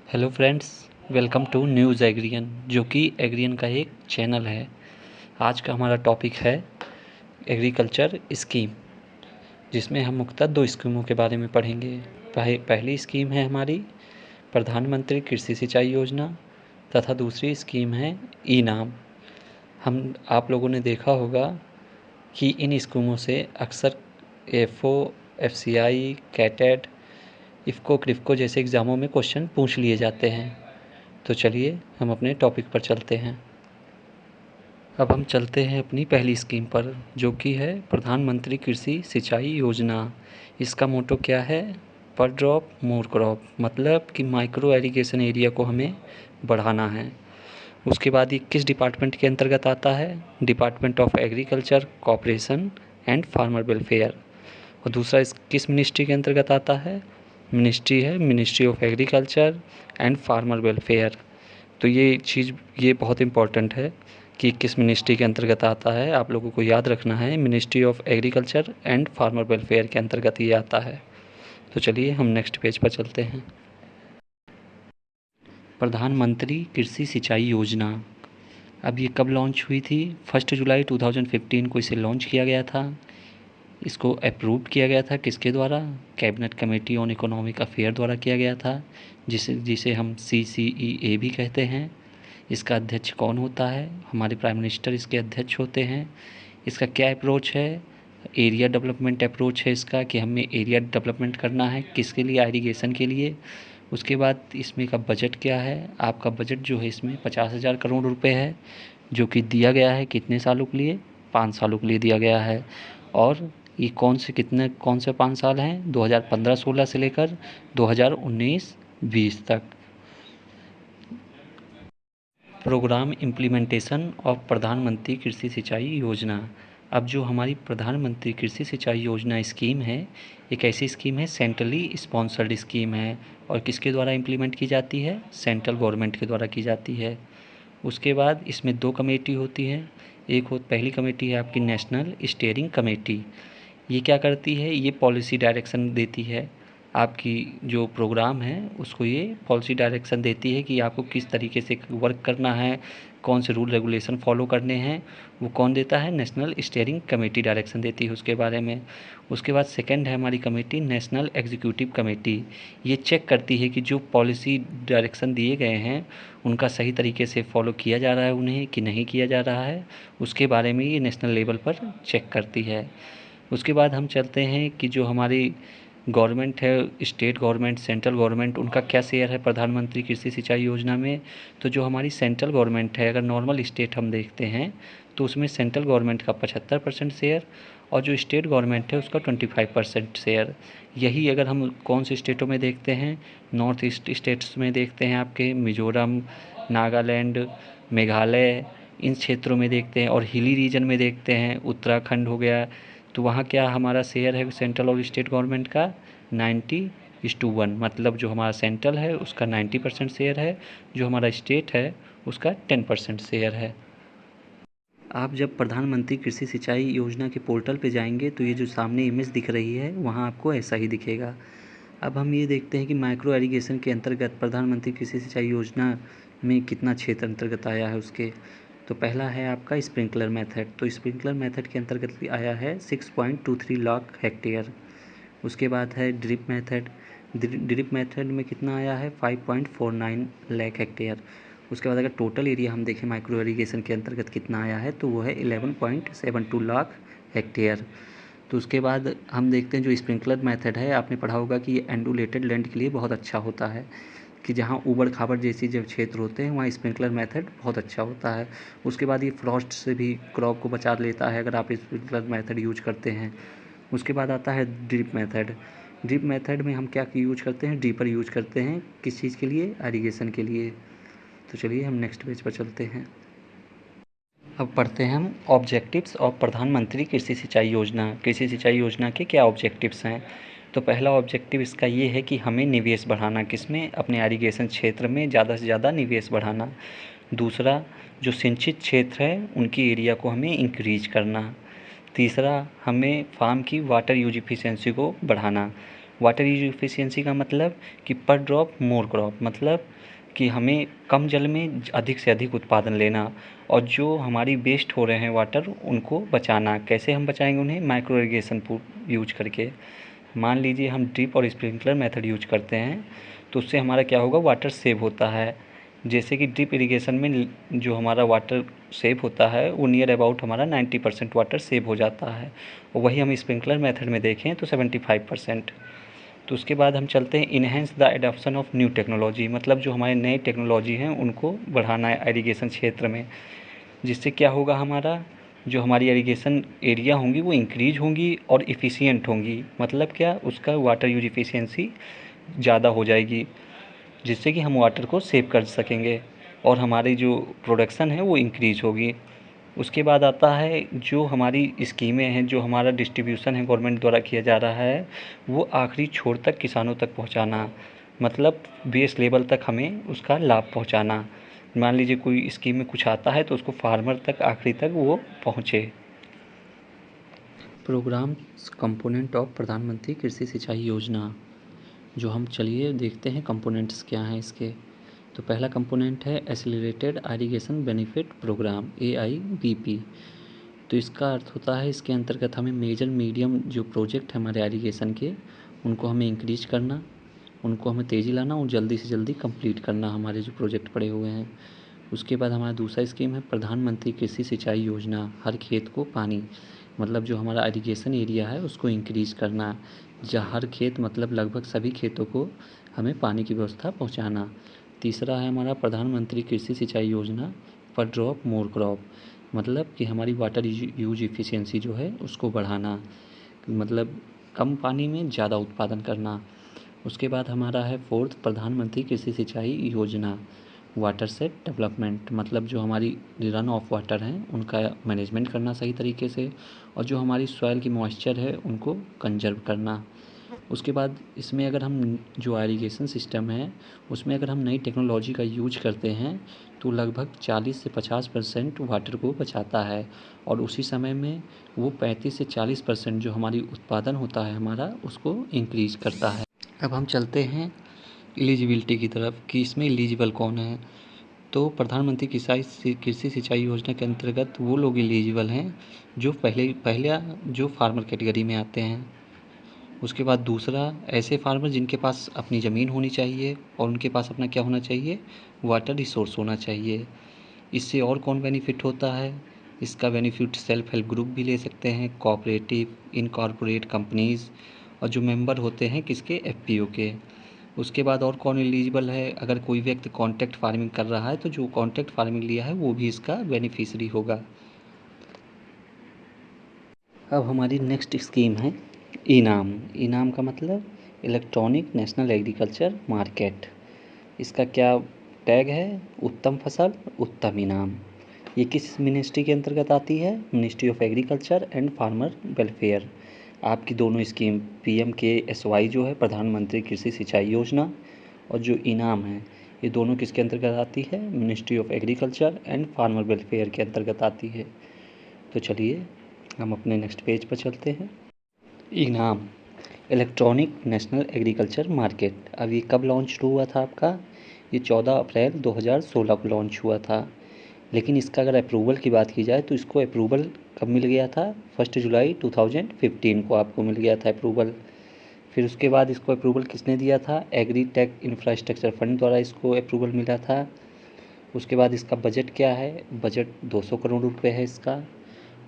Hello friends, welcome to news Agrian, जो कि एग्रियन का एक चैनल है। आज का हमारा टॉपिक है एग्रीकल्चर स्कीम, जिसमें हम मुख्यतः दो स्कीमों के बारे में पढ़ेंगे। पहली स्कीम है हमारी प्रधानमंत्री कृषि सिंचाई योजना तथा दूसरी स्कीम है ई नाम। आप लोगों ने देखा होगा कि इन स्कीमों से अक्सर एफओ, एफसीआई, कैटेट, इफ़को, क्रिफ़को जैसे एग्ज़ामों में क्वेश्चन पूछ लिए जाते हैं। तो चलिए हम अपने टॉपिक पर चलते हैं। अब हम चलते हैं अपनी पहली स्कीम पर, जो कि है प्रधानमंत्री कृषि सिंचाई योजना। इसका मोटो क्या है? पर ड्रॉप मोर क्रॉप, मतलब कि माइक्रो इरिगेशन एरिया को हमें बढ़ाना है। उसके बाद ये किस डिपार्टमेंट के अंतर्गत आता है? Department of agriculture, cooperation and farmer welfare. और दूसरा इस किस मिनिस्ट्री के अंतर्गत आता है? Ministry of agriculture and farmer welfare. तो ये बहुत इम्पॉर्टेंट है कि किस मिनिस्ट्री के अंतर्गत आता है। आप लोगों को याद रखना है, ministry of agriculture and farmer welfare के अंतर्गत ये आता है। तो चलिए हम नेक्स्ट पेज पर चलते हैं। प्रधानमंत्री कृषि सिंचाई योजना, अब ये कब लॉन्च हुई थी? 1 जुलाई 2015 को इसे लॉन्च किया गया था। इसको अप्रूव किया गया था किसके द्वारा? Cabinet committee on economic affair द्वारा किया गया था, जिसे हम CCEA भी कहते हैं। इसका अध्यक्ष कौन होता है? हमारे प्राइम मिनिस्टर इसके अध्यक्ष होते हैं। इसका क्या अप्रोच है? एरिया डेवलपमेंट अप्रोच है इसका, कि हमें एरिया डेवलपमेंट करना है। किसके लिए? इरिगेशन के लिए। उसके बाद इसमें का बजट क्या है? आपका बजट जो है इसमें 50,000 करोड़ रुपए है, जो कि दिया गया है कितने सालों के लिए? 5 सालों के लिए दिया गया है। और ये कौन से 5 साल हैं? 2015-16 से लेकर 2019-20 तक। प्रोग्राम इम्प्लीमेंटेशन ऑफ प्रधानमंत्री कृषि सिंचाई योजना। अब जो हमारी प्रधानमंत्री कृषि सिंचाई योजना स्कीम है, एक ऐसी स्कीम है, सेंट्रली स्पॉन्सर्ड स्कीम है। और किसके द्वारा इम्प्लीमेंट की जाती है? सेंट्रल गवर्नमेंट के द्वारा की जाती है। उसके बाद इसमें 2 कमेटी होती हैं। पहली कमेटी है आपकी नेशनल स्टीयरिंग कमेटी। ये क्या करती है? ये पॉलिसी डायरेक्शन देती है। आपकी जो प्रोग्राम है उसको ये पॉलिसी डायरेक्शन देती है कि आपको किस तरीके से वर्क करना है, कौन से रूल रेगुलेशन फॉलो करने हैं। वो कौन देता है? नेशनल स्टीयरिंग कमेटी डायरेक्शन देती है उसके बारे में। उसके बाद सेकंड है हमारी कमेटी नेशनल एग्जीक्यूटिव कमेटी। ये चेक करती है कि जो पॉलिसी डायरेक्शन दिए गए हैं उनका सही तरीके से फॉलो किया जा रहा है उन्हें, कि नहीं किया जा रहा है। उसके बारे में ये नेशनल लेवल पर चेक करती है। उसके बाद हम चलते हैं कि जो हमारी गवर्नमेंट है, स्टेट गवर्नमेंट, सेंट्रल गवर्नमेंट, उनका क्या शेयर है प्रधानमंत्री कृषि सिंचाई योजना में। तो जो हमारी सेंट्रल गवर्नमेंट है, अगर नॉर्मल स्टेट हम देखते हैं तो उसमें सेंट्रल गवर्नमेंट का 75% शेयर और जो स्टेट गवर्नमेंट है उसका 25% शेयर। यही अगर हम कौन से स्टेटों में देखते हैं? नॉर्थ ईस्ट स्टेट्स में देखते हैं, आपके मिज़ोरम, नागालैंड, मेघालय, इन क्षेत्रों में देखते हैं। और हिली रीजन में देखते हैं, उत्तराखंड हो गया, तो वहाँ क्या हमारा शेयर है सेंट्रल और स्टेट गवर्नमेंट का? 90:1, मतलब जो हमारा सेंट्रल है उसका 90% शेयर है, जो हमारा स्टेट है उसका 10% शेयर है। आप जब प्रधानमंत्री कृषि सिंचाई योजना के पोर्टल पे जाएंगे तो ये जो सामने इमेज दिख रही है वहाँ आपको ऐसा ही दिखेगा। अब हम ये देखते हैं कि माइक्रो इरिगेशन के अंतर्गत प्रधानमंत्री कृषि सिंचाई योजना में कितना क्षेत्र अंतर्गत आया है उसके। तो पहला है आपका स्प्रिंकलर मेथड। तो स्प्रिंकलर मेथड के अंतर्गत आया है 6.23 लाख हेक्टेयर। उसके बाद है ड्रिप मेथड। ड्रिप मेथड में कितना आया है? 5.49 लाख हेक्टेयर। उसके बाद अगर टोटल एरिया हम देखें माइक्रो इरिगेशन के अंतर्गत कितना आया है, तो वो है 11.72 लाख हेक्टेयर। तो उसके बाद हम देखते हैं जो स्प्रिंकलर मेथड है, आपने पढ़ा होगा कि ये एंडुलेटेड लैंड के लिए बहुत अच्छा होता है, कि जहाँ ऊबड़ खाबड़ जैसी जब क्षेत्र होते हैं वहाँ स्प्रिंकलर मेथड बहुत अच्छा होता है। उसके बाद ये फ्रॉस्ट से भी क्रॉप को बचा लेता है अगर आप स्प्रिंकलर मेथड यूज करते हैं। उसके बाद आता है ड्रिप मेथड। ड्रिप मेथड में हम क्या यूज करते हैं? ड्रिपर यूज करते हैं। किस चीज़ के लिए? इरिगेशन के लिए। तो चलिए हम नेक्स्ट पेज पर चलते हैं। अब पढ़ते हैं हम ऑब्जेक्टिव्स ऑफ प्रधानमंत्री कृषि सिंचाई योजना। कृषि सिंचाई योजना के क्या ऑब्जेक्टिव्स हैं? तो पहला ऑब्जेक्टिव इसका ये है कि हमें निवेश बढ़ाना, किसमें? अपने इरिगेशन क्षेत्र में ज़्यादा से ज़्यादा निवेश बढ़ाना। दूसरा, जो सिंचित क्षेत्र है उनकी एरिया को हमें इंक्रीज करना। तीसरा, हमें फार्म की वाटर यूज इफिशिएंसी को बढ़ाना। वाटर यूज एफिशिएंसी का मतलब कि पर ड्रॉप मोर क्रॉप, मतलब कि हमें कम जल में अधिक से अधिक उत्पादन लेना, और जो हमारी वेस्ट हो रहे हैं वाटर उनको बचाना। कैसे हम बचाएंगे उन्हें? माइक्रो इरिगेशन यूज करके। मान लीजिए हम ड्रिप और स्प्रिंकलर मेथड यूज करते हैं तो उससे हमारा क्या होगा, वाटर सेव होता है। जैसे कि ड्रिप इरिगेशन में जो हमारा वाटर सेव होता है वो नियर अबाउट हमारा 90% वाटर सेव हो जाता है, और वही हम स्प्रिंकलर मेथड में देखें तो 75%। तो उसके बाद हम चलते हैं enhance the adoption of new technology, मतलब जो हमारे नए टेक्नोलॉजी हैं उनको बढ़ाना है इरिगेशन क्षेत्र में। जिससे क्या होगा, हमारा जो हमारी इरिगेशन एरिया होंगी वो इंक्रीज होंगी और इफ़िशियंट होंगी। मतलब क्या, उसका वाटर यूज इफ़िशियंसी ज़्यादा हो जाएगी, जिससे कि हम वाटर को सेव कर सकेंगे और हमारी जो प्रोडक्शन है वो इंक्रीज होगी। उसके बाद आता है जो हमारी स्कीमें हैं, जो हमारा डिस्ट्रीब्यूशन है गवर्नमेंट द्वारा किया जा रहा है, वो आखिरी छोर तक किसानों तक पहुंचाना, मतलब बेस लेवल तक हमें उसका लाभ पहुंचाना। मान लीजिए कोई स्कीम में कुछ आता है तो उसको फार्मर तक आखिरी तक वो पहुंचे। प्रोग्राम्स कंपोनेंट ऑफ प्रधानमंत्री कृषि सिंचाई योजना, जो हम चलिए देखते हैं कंपोनेंट्स क्या हैं इसके। तो पहला कंपोनेंट है accelerated irrigation benefit programme, AIBP। तो इसका अर्थ होता है इसके अंतर्गत हमें मेजर मीडियम जो प्रोजेक्ट है हमारे इरिगेशन के, उनको हमें इंक्रीज करना, उनको हमें तेज़ी लाना और जल्दी से जल्दी कंप्लीट करना हमारे जो प्रोजेक्ट पड़े हुए हैं। उसके बाद हमारा दूसरा स्कीम है प्रधानमंत्री कृषि सिंचाई योजना, हर खेत को पानी, मतलब जो हमारा इरिगेशन एरिया है उसको इंक्रीज करना, जहाँ हर खेत मतलब लगभग सभी खेतों को हमें पानी की व्यवस्था पहुँचाना। तीसरा है हमारा प्रधानमंत्री कृषि सिंचाई योजना पर ड्रॉप मोर क्रॉप, मतलब कि हमारी वाटर यूज इफ़िशियंसी जो है उसको बढ़ाना, मतलब कम पानी में ज़्यादा उत्पादन करना। उसके बाद हमारा है फोर्थ प्रधानमंत्री कृषि सिंचाई योजना वाटर सेट डेवलपमेंट, मतलब जो हमारी रन ऑफ वाटर हैं उनका मैनेजमेंट करना सही तरीके से, और जो हमारी सॉइल की मॉइस्चर है उनको कंजर्व करना। उसके बाद इसमें अगर हम जो इरिगेशन सिस्टम है उसमें अगर हम नई टेक्नोलॉजी का यूज करते हैं तो लगभग 40 से 50% वाटर को बचाता है, और उसी समय में वो 35 से 40% जो हमारी उत्पादन होता है हमारा उसको इंक्रीज करता है। अब हम चलते हैं एलिजिबिलिटी की तरफ कि इसमें एलिजिबल कौन है। तो प्रधानमंत्री कृषि सिंचाई योजना के अंतर्गत वो लोग एलिजिबल हैं जो पहला जो फार्मर कैटेगरी में आते हैं। उसके बाद दूसरा, ऐसे फार्मर जिनके पास अपनी ज़मीन होनी चाहिए और उनके पास अपना क्या होना चाहिए, वाटर रिसोर्स होना चाहिए। इससे और कौन बेनिफिट होता है, इसका बेनिफिट सेल्फ हेल्प ग्रुप भी ले सकते हैं, कोऑपरेटिव, इनकॉर्पोरेट कंपनीज़, और जो मेंबर होते हैं किसके, FPO के। उसके बाद और कौन एलिजिबल है, अगर कोई व्यक्ति कॉन्ट्रैक्ट फार्मिंग कर रहा है तो जो कॉन्ट्रैक्ट फार्मिंग लिया है वो भी इसका बेनिफिशियरी होगा। अब हमारी नेक्स्ट स्कीम है इनाम। इनाम का मतलब इलेक्ट्रॉनिक नेशनल एग्रीकल्चर मार्केट। इसका क्या टैग है, उत्तम फसल उत्तम इनाम। ये किस मिनिस्ट्री के अंतर्गत आती है, ministry of agriculture and farmer welfare. आपकी दोनों स्कीम PMKSY जो है प्रधानमंत्री कृषि सिंचाई योजना, और जो इनाम है ये दोनों किसके अंतर्गत आती है, ministry of agriculture and farmer welfare के अंतर्गत आती है। तो चलिए हम अपने नेक्स्ट पेज पर चलते हैं। इनाम इलेक्ट्रॉनिक नेशनल एग्रीकल्चर मार्केट, अब ये कब लॉन्च हुआ था आपका, ये 14 अप्रैल 2016 को लॉन्च हुआ था। लेकिन इसका अगर अप्रूवल की बात की जाए तो इसको अप्रूवल कब मिल गया था, 1 जुलाई 2015 को आपको मिल गया था अप्रूवल। फिर उसके बाद इसको अप्रूवल किसने दिया था, एग्री टेक इंफ्रास्ट्रक्चर फंड द्वारा इसको अप्रूवल मिला था। उसके बाद इसका बजट क्या है, बजट 200 करोड़ रुपए है इसका।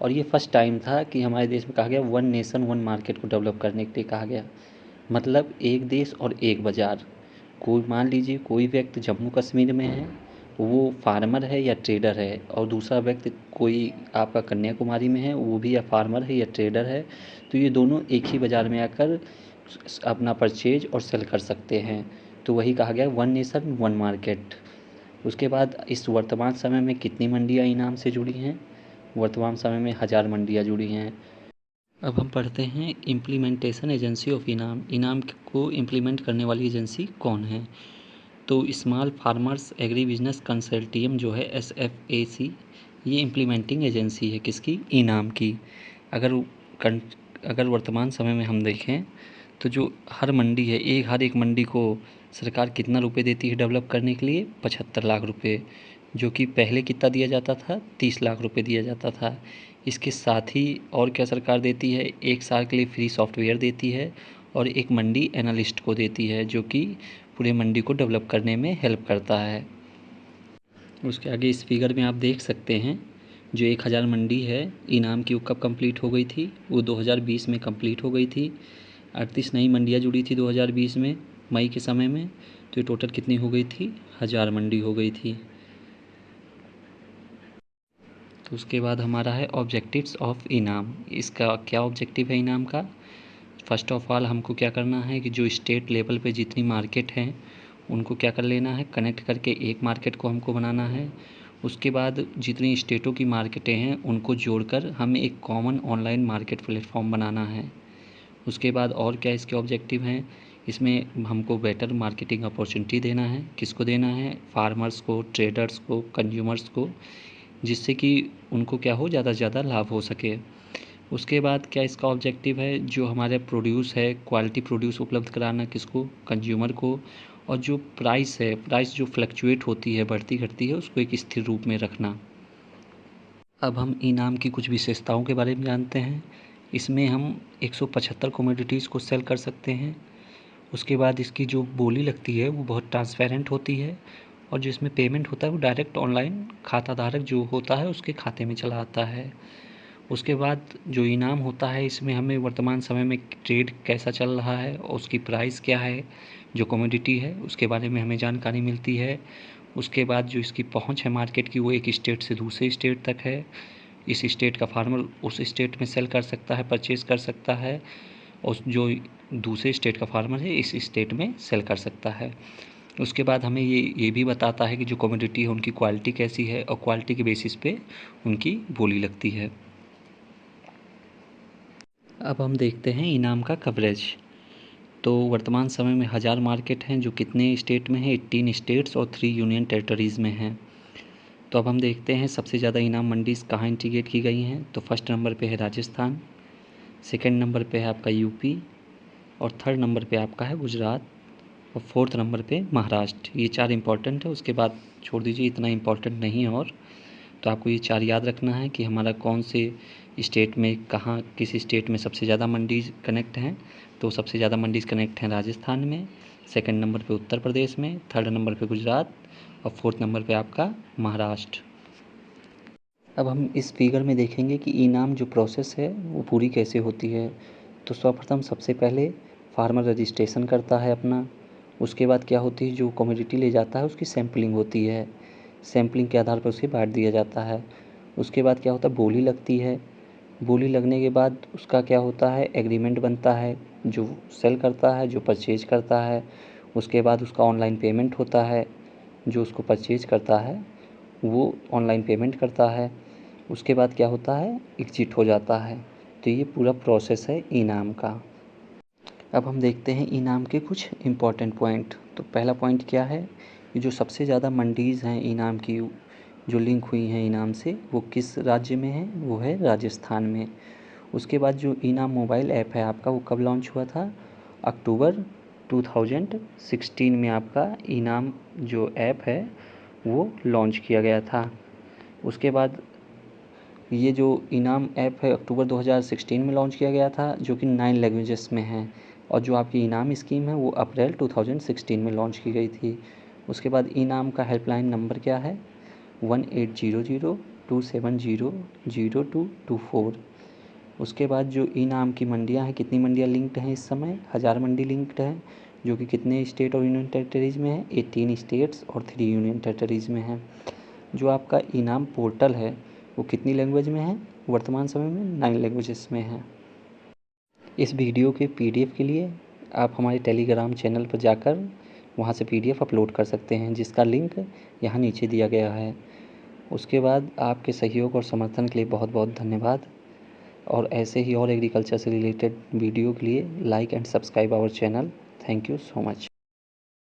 और ये फर्स्ट टाइम था कि हमारे देश में कहा गया वन नेशन वन मार्केट को डेवलप करने के लिए कहा गया, मतलब एक देश और एक बाज़ार। कोई मान लीजिए कोई व्यक्ति जम्मू कश्मीर में है, वो फार्मर है या ट्रेडर है, और दूसरा व्यक्ति कोई आपका कन्याकुमारी में है, वो भी या फार्मर है या ट्रेडर है, तो ये दोनों एक ही बाज़ार में आकर अपना परचेज और सेल कर सकते हैं। तो वही कहा गया वन नेशन वन मार्केट। उसके बाद इस वर्तमान समय में कितनी मंडियाँ इनाम से जुड़ी हैं, वर्तमान समय में 1000 मंडियाँ जुड़ी हैं। अब हम पढ़ते हैं इम्प्लीमेंटेशन एजेंसी ऑफ इनाम। इनाम को इम्प्लीमेंट करने वाली एजेंसी कौन है, तो small farmers agri business consortium जो है SFAC, ये इम्प्लीमेंटिंग एजेंसी है किसकी, इनाम की। अगर अगर वर्तमान समय में हम देखें तो जो हर मंडी है, हर एक मंडी को सरकार कितना रुपए देती है डेवलप करने के लिए? 75 लाख रुपए, जो कि पहले कितना दिया जाता था? 30 लाख रुपए दिया जाता था। इसके साथ ही और क्या सरकार देती है? 1 साल के लिए फ्री सॉफ्टवेयर देती है और एक मंडी एनालिस्ट को देती है, जो कि पूरे मंडी को डेवलप करने में हेल्प करता है। उसके आगे इस फिगर में आप देख सकते हैं, जो 1000 मंडी है इनाम की, वो कब कंप्लीट हो गई थी? वो 2020 में कंप्लीट हो गई थी। 38 नई मंडियाँ जुड़ी थी 2020 में मई के समय में। तो ये टोटल कितनी हो गई थी? 1000 मंडी हो गई थी। तो उसके बाद हमारा है ऑब्जेक्टिव्स ऑफ इनाम। इसका क्या ऑब्जेक्टिव है इनाम का? फर्स्ट ऑफ ऑल हमको क्या करना है कि जो स्टेट लेवल पे जितनी मार्केट हैं उनको क्या कर लेना है, कनेक्ट करके एक मार्केट को हमको बनाना है। उसके बाद जितनी स्टेटों की मार्केटें हैं उनको जोड़कर हमें एक कॉमन ऑनलाइन मार्केट प्लेटफॉर्म बनाना है। उसके बाद और क्या इसके ऑब्जेक्टिव हैं? इसमें हमको बेटर मार्केटिंग अपॉर्चुनिटी देना है। किसको देना है? फार्मर्स को, ट्रेडर्स को, कंज्यूमर्स को, जिससे कि उनको क्या हो, ज़्यादा से ज़्यादा लाभ हो सके। उसके बाद क्या इसका ऑब्जेक्टिव है? जो हमारे प्रोड्यूस है, क्वालिटी प्रोड्यूस उपलब्ध कराना, किसको? कंज्यूमर को। और जो प्राइस है, प्राइस जो फ्लक्चुएट होती है, बढ़ती घटती है, उसको एक स्थिर रूप में रखना। अब हम इनाम की कुछ विशेषताओं के बारे में जानते हैं। इसमें हम 175 कमोडिटीज़ को सेल कर सकते हैं। उसके बाद इसकी जो बोली लगती है वो बहुत ट्रांसपेरेंट होती है, और जो इसमें पेमेंट होता है वो डायरेक्ट ऑनलाइन खाता धारक जो होता है उसके खाते में चला आता है। उसके बाद जो इनाम होता है, इसमें हमें वर्तमान समय में ट्रेड कैसा चल रहा है और उसकी प्राइस क्या है, जो कमोडिटी है उसके बारे में हमें जानकारी मिलती है। उसके बाद जो इसकी पहुंच है मार्केट की, वो एक स्टेट से दूसरे स्टेट तक है। इस स्टेट का फार्मर उस स्टेट में सेल कर सकता है, परचेज़ कर सकता है, और जो दूसरे स्टेट का फार्मर है इस स्टेट में सेल कर सकता है। उसके बाद हमें ये भी बताता है कि जो कमोडिटी है उनकी क्वालिटी कैसी है, और क्वालिटी के बेसिस पे उनकी बोली लगती है। अब हम देखते हैं इनाम का कवरेज। तो वर्तमान समय में 1000 मार्केट हैं, जो कितने स्टेट में हैं? 18 स्टेट्स और 3 यूनियन टेरिटरीज़ में हैं। तो अब हम देखते हैं सबसे ज़्यादा इनाम मंडीज़ कहाँ इंटीग्रेट की गई हैं। तो फर्स्ट नंबर पे है राजस्थान, सेकंड नंबर पे है आपका यूपी, और थर्ड नंबर पे आपका है गुजरात, और फोर्थ नंबर पे महाराष्ट्र। ये 4 इंपॉर्टेंट है, उसके बाद छोड़ दीजिए, इतना इंपॉर्टेंट नहीं है। और तो आपको ये 4 याद रखना है कि हमारा कौन से स्टेट में, कहाँ, किस स्टेट में सबसे ज़्यादा मंडीज़ कनेक्ट हैं। तो सबसे ज़्यादा मंडीज़ कनेक्ट हैं राजस्थान में, सेकंड नंबर पे उत्तर प्रदेश में, थर्ड नंबर पे गुजरात, और फोर्थ नंबर पे आपका महाराष्ट्र। अब हम इस फिगर में देखेंगे कि इनाम जो प्रोसेस है वो पूरी कैसे होती है। तो सर्वप्रथम सबसे पहले फार्मर रजिस्ट्रेशन करता है अपना। उसके बाद क्या होती है, जो कमोडिटी ले जाता है उसकी सैम्पलिंग होती है। सैम्पलिंग के आधार पर उसे बांट दिया जाता है। उसके बाद क्या होता है, बोली लगती है। बोली लगने के बाद उसका क्या होता है, एग्रीमेंट बनता है, जो सेल करता है, जो परचेज करता है। उसके बाद उसका ऑनलाइन पेमेंट होता है, जो उसको परचेज करता है वो ऑनलाइन पेमेंट करता है। उसके बाद क्या होता है, एग्जिट हो जाता है। तो ये पूरा प्रोसेस है इनाम का। अब हम देखते हैं इनाम के कुछ इम्पॉर्टेंट पॉइंट। तो पहला पॉइंट क्या है, कि जो सबसे ज़्यादा मंडीज़ हैं इनाम की, जो लिंक हुई हैं इनाम से, वो किस राज्य में है? वो है राजस्थान में। उसके बाद जो इनाम मोबाइल ऐप है आपका, वो कब लॉन्च हुआ था? अक्टूबर 2016 में आपका इनाम जो ऐप है वो लॉन्च किया गया था। उसके बाद ये जो इनाम ऐप है अक्टूबर 2016 में लॉन्च किया गया था, जो कि 9 लैंग्वेजेस में है। और जो आपकी इनाम स्कीम है वो अप्रैल 2016 में लॉन्च की गई थी। उसके बाद इनाम का हेल्पलाइन नंबर क्या है? 1800-270-0224। उसके बाद जो इनाम की मंडियां हैं, कितनी मंडियां लिंक्ड हैं इस समय? 1000 मंडी लिंक्ड हैं, जो कि कितने स्टेट और यूनियन टेरिटरीज़ में है? 18 स्टेट्स और 3 यूनियन टेरिटरीज़ में है। जो आपका इनाम पोर्टल है वो कितनी लैंग्वेज में है? वर्तमान समय में 9 लैंग्वेजेस में है। इस वीडियो के PDF के लिए आप हमारे टेलीग्राम चैनल पर जाकर वहाँ से PDF अपलोड कर सकते हैं, जिसका लिंक यहाँ नीचे दिया गया है। उसके बाद आपके सहयोग और समर्थन के लिए बहुत बहुत धन्यवाद। और ऐसे ही और एग्रीकल्चर से रिलेटेड वीडियो के लिए like and subscribe our channel. Thank you so much.